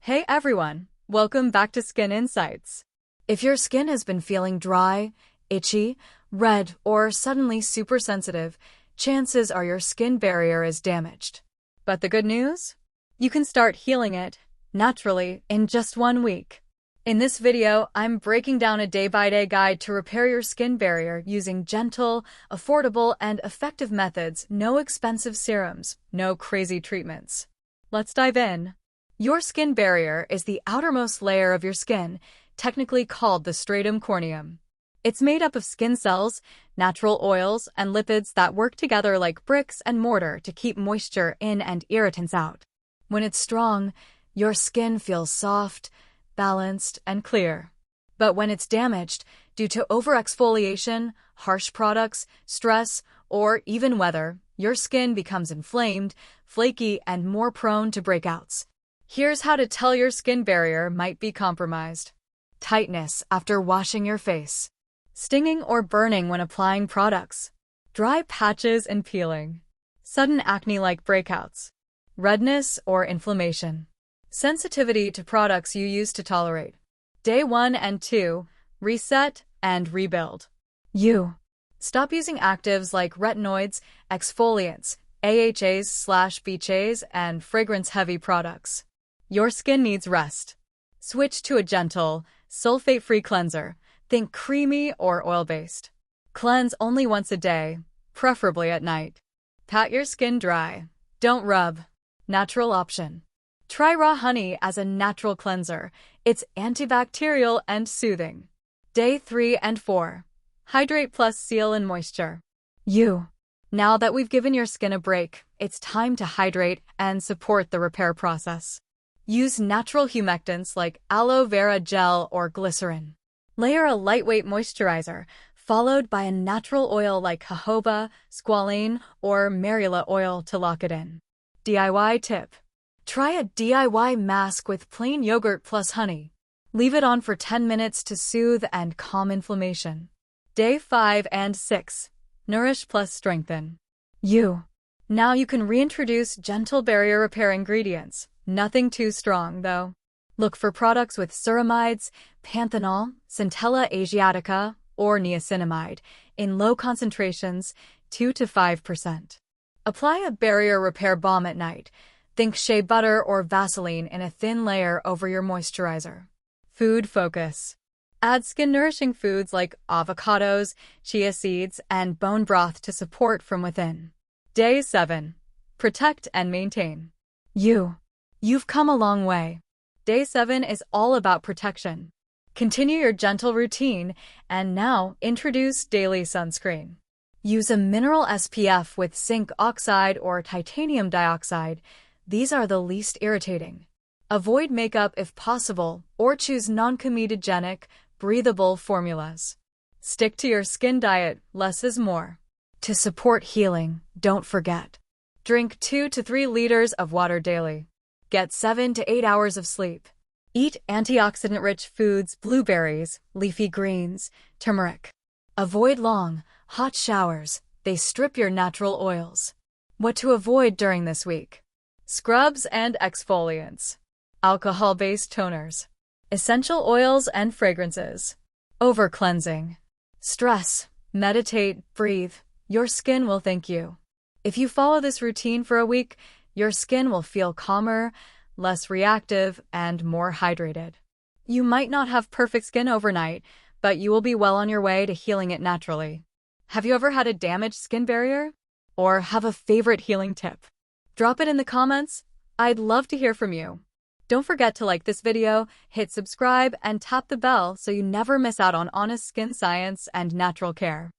Hey everyone, welcome back to Skin Insights. If your skin has been feeling dry, itchy, red, or suddenly super sensitive, chances are your skin barrier is damaged. But the good news? You can start healing it, naturally, in just 1 week. In this video, I'm breaking down a day-by-day guide to repair your skin barrier using gentle, affordable, and effective methods. No expensive serums, no crazy treatments. Let's dive in. Your skin barrier is the outermost layer of your skin, technically called the stratum corneum. It's made up of skin cells, natural oils, and lipids that work together like bricks and mortar to keep moisture in and irritants out. When it's strong, your skin feels soft, balanced, and clear. But when it's damaged, due to over-exfoliation, harsh products, stress, or even weather, your skin becomes inflamed, flaky, and more prone to breakouts. Here's how to tell your skin barrier might be compromised. Tightness after washing your face. Stinging or burning when applying products. Dry patches and peeling. Sudden acne-like breakouts. Redness or inflammation. Sensitivity to products you used to tolerate. Day 1 and 2, reset and rebuild. Stop using actives like retinoids, exfoliants, AHAs/BHAs, and fragrance-heavy products. Your skin needs rest. Switch to a gentle, sulfate-free cleanser. Think creamy or oil-based. Cleanse only once a day, preferably at night. Pat your skin dry. Don't rub. Natural option. Try raw honey as a natural cleanser. It's antibacterial and soothing. Day 3 and 4. Hydrate plus seal in moisture. Now that we've given your skin a break, it's time to hydrate and support the repair process. Use natural humectants like aloe vera gel or glycerin. Layer a lightweight moisturizer, followed by a natural oil like jojoba, squalane, or marula oil to lock it in. DIY tip. Try a DIY mask with plain yogurt plus honey. Leave it on for 10 minutes to soothe and calm inflammation. Day 5 and 6. Nourish plus strengthen. Now you can reintroduce gentle barrier repair ingredients. Nothing too strong, though. Look for products with ceramides, panthenol, centella asiatica, or niacinamide in low concentrations, 2 to 5%. Apply a barrier repair balm at night. Think shea butter or Vaseline in a thin layer over your moisturizer. Food focus. Add skin-nourishing foods like avocados, chia seeds, and bone broth to support from within. Day 7. Protect and maintain. You've come a long way. Day 7 is all about protection. Continue your gentle routine, and now introduce daily sunscreen. Use a mineral SPF with zinc oxide or titanium dioxide. These are the least irritating. Avoid makeup if possible, or choose non-comedogenic, breathable formulas. Stick to your skin diet, less is more. To support healing, don't forget. Drink 2 to 3 liters of water daily. Get 7 to 8 hours of sleep. Eat antioxidant-rich foods, blueberries, leafy greens, turmeric. Avoid long, hot showers. They strip your natural oils. What to avoid during this week? Scrubs and exfoliants. Alcohol-based toners. Essential oils and fragrances. Over-cleansing. Stress. Meditate, breathe. Your skin will thank you. If you follow this routine for a week, your skin will feel calmer, less reactive, and more hydrated. You might not have perfect skin overnight, but you will be well on your way to healing it naturally. Have you ever had a damaged skin barrier? Or have a favorite healing tip? Drop it in the comments. I'd love to hear from you. Don't forget to like this video, hit subscribe, and tap the bell so you never miss out on honest skin science and natural care.